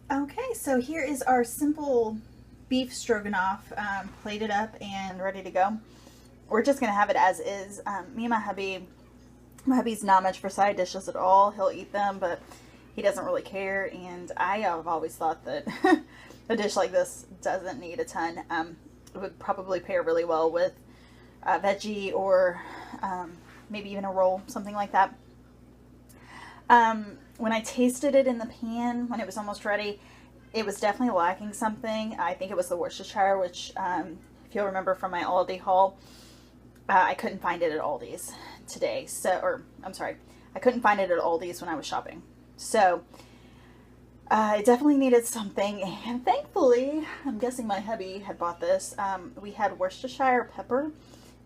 Okay, so here is our simple beef stroganoff, plated up and ready to go. We're just gonna have it as is. Me and my hubby's not much for side dishes at all. He'll eat them, but he doesn't really care. And I have always thought that a dish like this doesn't need a ton. It would probably pair really well with veggie or maybe even a roll, something like that. When I tasted it in the pan, when it was almost ready, it was definitely lacking something. I think it was the Worcestershire, which, if you'll remember from my Aldi haul, I couldn't find it at Aldi's today. So, or I'm sorry, I couldn't find it at Aldi's when I was shopping. So, it definitely needed something. And thankfully, I'm guessing my hubby had bought this. We had Worcestershire pepper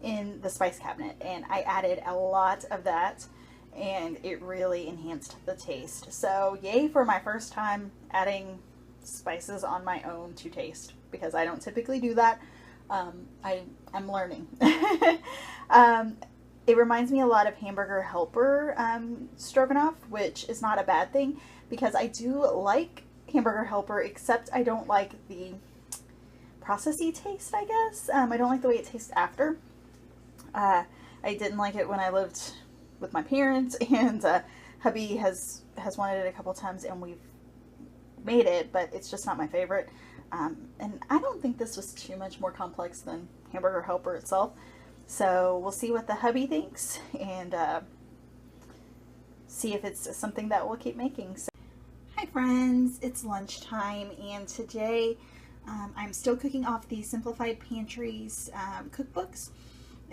in the spice cabinet, and I added a lot of that, and it really enhanced the taste. So yay for my first time adding spices on my own to taste, because I don't typically do that. I'm learning. It reminds me a lot of Hamburger Helper stroganoff, which is not a bad thing because I do like Hamburger Helper, except I don't like the processy taste, I guess. I don't like the way it tastes after. I didn't like it when I lived with my parents, and hubby has wanted it a couple times, and we've made it, but it's just not my favorite. And I don't think this was too much more complex than Hamburger Helper itself. So we'll see what the hubby thinks, and see if it's something that we'll keep making. So, hi friends, it's lunchtime, and today I'm still cooking off the Simplified Pantries cookbooks.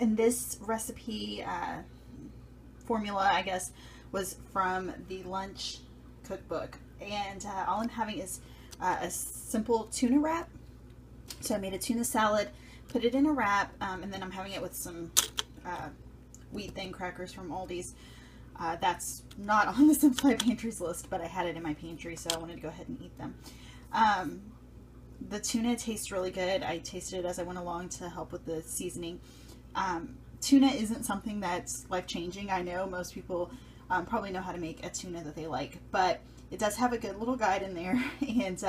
And this recipe formula, I guess, was from the lunch cookbook. And all I'm having is a simple tuna wrap. So I made a tuna salad, put it in a wrap, and then I'm having it with some wheat thin crackers from Aldi's. That's not on the Simplified Pantries list, but I had it in my pantry, so I wanted to go ahead and eat them. The tuna tastes really good. I tasted it as I went along to help with the seasoning. Tuna isn't something that's life-changing. I know most people probably know how to make a tuna that they like, but it does have a good little guide in there. And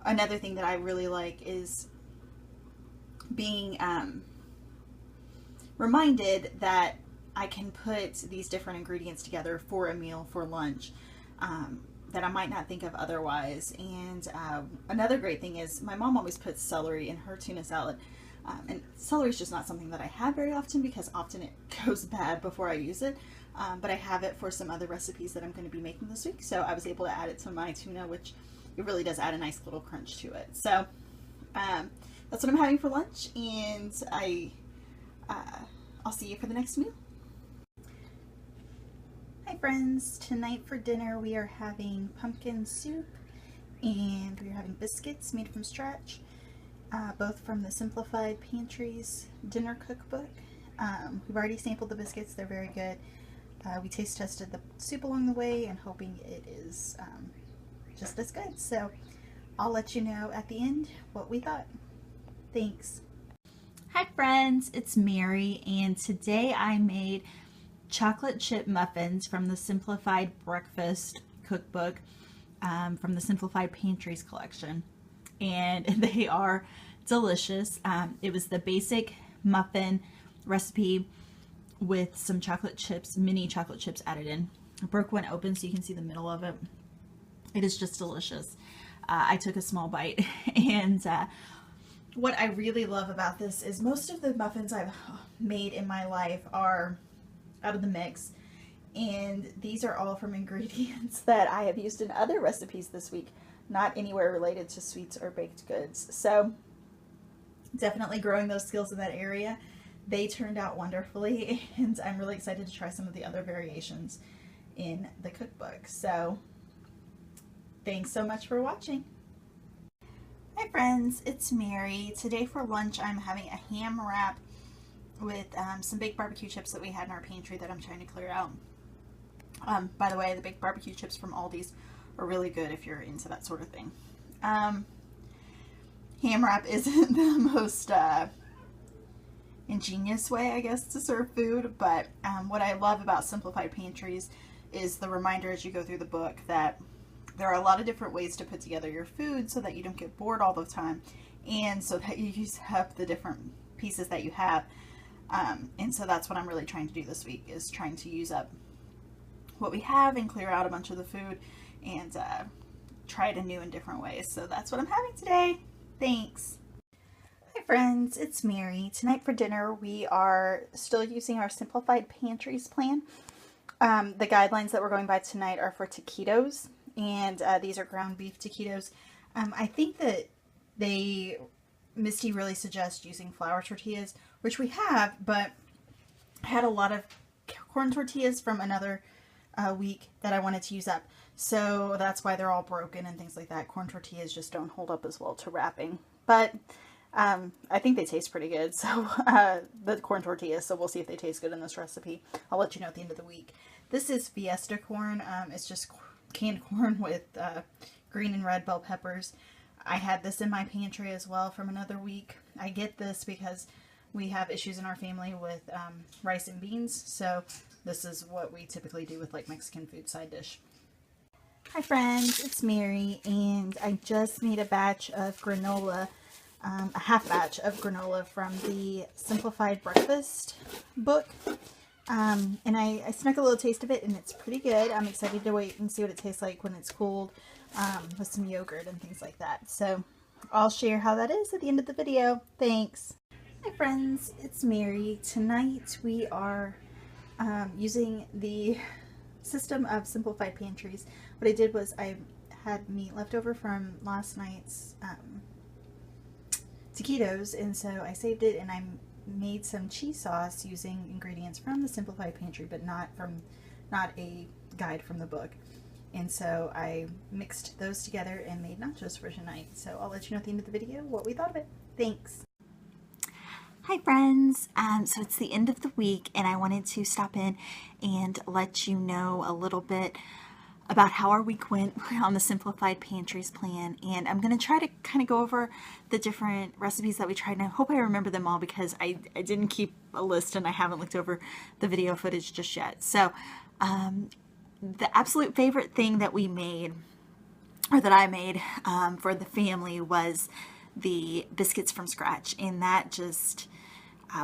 another thing that I really like is being reminded that I can put these different ingredients together for a meal for lunch that I might not think of otherwise. And another great thing is my mom always puts celery in her tuna salad. And celery is just not something that I have very often because often it goes bad before I use it. But I have it for some other recipes that I'm going to be making this week. So I was able to add it to my tuna, which it really does add a nice little crunch to it. So that's what I'm having for lunch, and I'll see you for the next meal. Hi friends, tonight for dinner we are having pumpkin soup, and we are having biscuits made from scratch. Both from the Simplified Pantries dinner cookbook. We've already sampled the biscuits, they're very good. We taste tested the soup along the way and hoping it is just as good. So I'll let you know at the end what we thought. Thanks. Hi friends, it's Mary, and today I made chocolate chip muffins from the Simplified Breakfast cookbook from the Simplified Pantries collection. And they are delicious. It was the basic muffin recipe with some chocolate chips, mini chocolate chips added in. I broke one open so you can see the middle of it. It is just delicious. I took a small bite, and what I really love about this is most of the muffins I've made in my life are out of the mix, and these are all from ingredients that I have used in other recipes this week, not anywhere related to sweets or baked goods. So definitely growing those skills in that area. They turned out wonderfully, and I'm really excited to try some of the other variations in the cookbook. So thanks so much for watching. Hi friends, it's Mary. Today for lunch I'm having a ham wrap with some baked barbecue chips that we had in our pantry that I'm trying to clear out. By the way, the baked barbecue chips from Aldi's are really good if you're into that sort of thing. Ham wrap isn't the most ingenious way, I guess, to serve food, but what I love about Simplified Pantries is the reminder as you go through the book that there are a lot of different ways to put together your food so that you don't get bored all the time, and so that you use up the different pieces that you have. And so that's what I'm really trying to do this week, is trying to use up what we have and clear out a bunch of the food and try it in new and different ways. So that's what I'm having today. Thanks. Hi friends, it's Mary. Tonight for dinner we are still using our Simplified Pantries plan. The guidelines that we're going by tonight are for taquitos, and these are ground beef taquitos. I think that Misty really suggests using flour tortillas, which we have, but I had a lot of corn tortillas from another week that I wanted to use up. So that's why they're all broken and things like that. Corn tortillas just don't hold up as well to wrapping. But I think they taste pretty good. So the corn tortillas, so we'll see if they taste good in this recipe. I'll let you know at the end of the week. This is Fiesta corn. It's just canned corn with green and red bell peppers. I had this in my pantry as well from another week. I get this because we have issues in our family with rice and beans, so this is what we typically do with like Mexican food side dish. Hi friends, it's Mary, and I just made a batch of granola, a half batch of granola from the Simplified Breakfast book. And I snuck a little taste of it, and it's pretty good. I'm excited to wait and see what it tastes like when it's cooled, with some yogurt and things like that. So I'll share how that is at the end of the video. Thanks. Hi friends, it's Mary. Tonight we are using the system of Simplified Pantries. What I did was I had meat left over from last night's taquitos, and so I saved it and I made some cheese sauce using ingredients from the Simplified Pantry, but not a guide from the book. And so I mixed those together and made nachos for tonight. So I'll let you know at the end of the video what we thought of it. Thanks. Hi friends, so it's the end of the week and I wanted to stop in and let you know a little bit about how our week went on the Simplified Pantries plan, and I'm going to try to kind of go over the different recipes that we tried, and I hope I remember them all because I didn't keep a list and I haven't looked over the video footage just yet. So the absolute favorite thing that we made, or that I made for the family, was the biscuits from scratch, and that just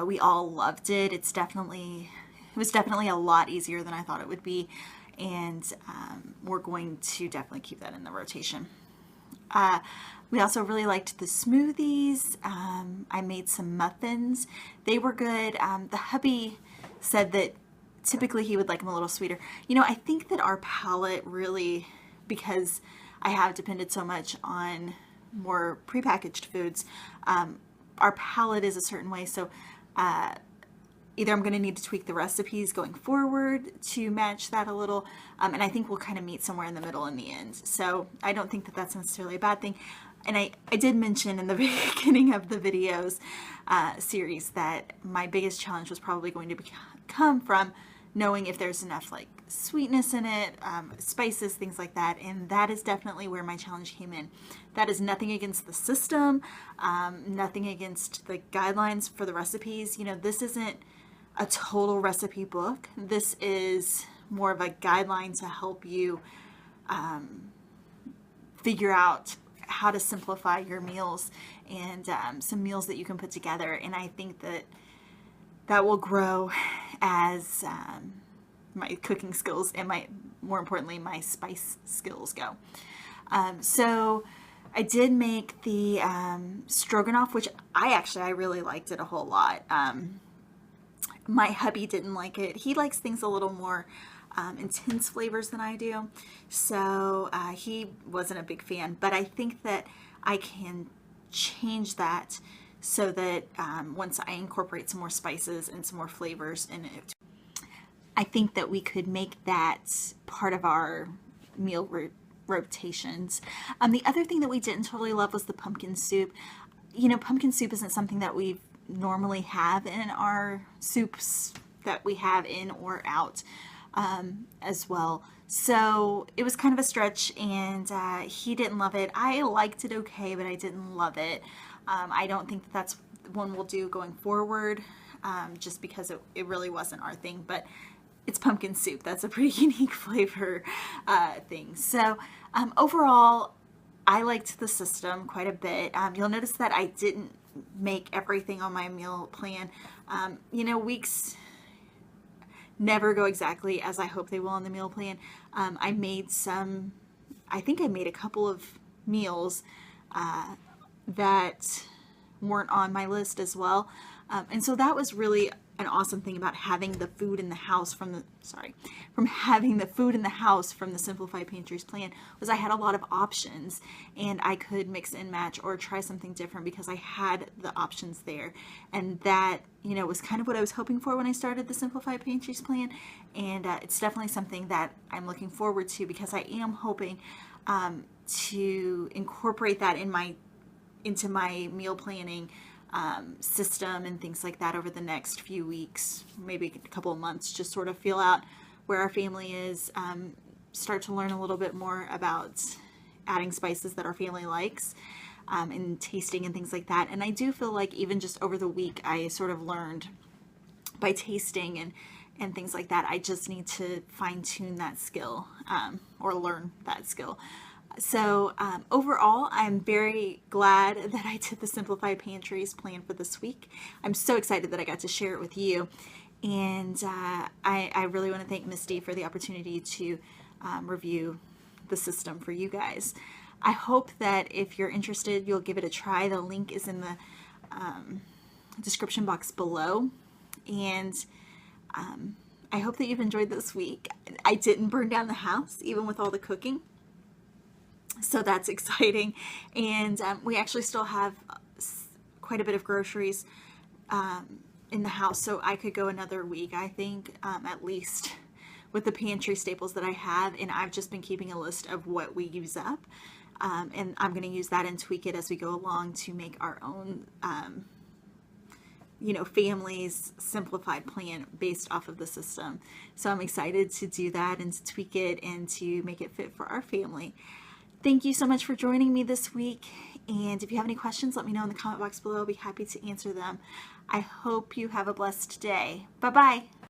we all loved it. It was definitely a lot easier than I thought it would be, and we're going to definitely keep that in the rotation. We also really liked the smoothies. I made some muffins. They were good. The hubby said that typically he would like them a little sweeter. You know, I think that our palate really, because I have depended so much on more prepackaged foods, our palate is a certain way, so either I'm going to need to tweak the recipes going forward to match that a little, and I think we'll kind of meet somewhere in the middle in the end. So I don't think that that's necessarily a bad thing. And I did mention in the beginning of the videos series that my biggest challenge was probably going to come from knowing if there's enough like sweetness in it, spices, things like that, and that is definitely where my challenge came in. That is nothing against the system, nothing against the guidelines for the recipes. You know, this isn't a total recipe book. This is more of a guideline to help you figure out how to simplify your meals and some meals that you can put together. And I think that will grow as my cooking skills and more importantly, my spice skills go. So I did make the stroganoff, which I really liked it a whole lot. My hubby didn't like it. He likes things a little more intense flavors than I do, so he wasn't a big fan, but I think that I can change that so that once I incorporate some more spices and some more flavors in it, I think that we could make that part of our meal rotations. The other thing that we didn't totally love was the pumpkin soup. You know, pumpkin soup isn't something that we normally have in our soups that we have in or out as well. So it was kind of a stretch, and he didn't love it. I liked it okay, but I didn't love it. I don't think that that's one we'll do going forward, just because it really wasn't our thing, but it's pumpkin soup. That's a pretty unique flavor thing. So Overall, I liked the system quite a bit. You'll notice that I didn't make everything on my meal plan. Weeks never go exactly as I hope they will on the meal plan. I think I made a couple of meals that weren't on my list as well. And so that was really an awesome thing about having the food in the house from having the food in the house from the Simplified Pantries plan, was I had a lot of options and I could mix and match or try something different because I had the options there. And that, was kind of what I was hoping for when I started the Simplified Pantries plan. And it's definitely something that I'm looking forward to because I am hoping to incorporate that into my meal planning system and things like that over the next few weeks, maybe a couple of months, just sort of feel out where our family is, start to learn a little bit more about adding spices that our family likes, and tasting and things like that. And I do feel like even just over the week, I sort of learned by tasting and things like that. I just need to fine tune that skill, or learn that skill. So overall, I'm very glad that I did the Simplified Pantries plan for this week. I'm so excited that I got to share it with you. And I really want to thank Misty for the opportunity to review the system for you guys. I hope that if you're interested, you'll give it a try. The link is in the description box below. And I hope that you've enjoyed this week. I didn't burn down the house, even with all the cooking. So that's exciting. And we actually still have quite a bit of groceries in the house, so I could go another week, I think, at least, with the pantry staples that I have. And I've just been keeping a list of what we use up. And I'm going to use that and tweak it as we go along to make our own family's simplified plan based off of the system. So I'm excited to do that and to tweak it and to make it fit for our family. Thank you so much for joining me this week. And if you have any questions, let me know in the comment box below. I'll be happy to answer them. I hope you have a blessed day. Bye-bye.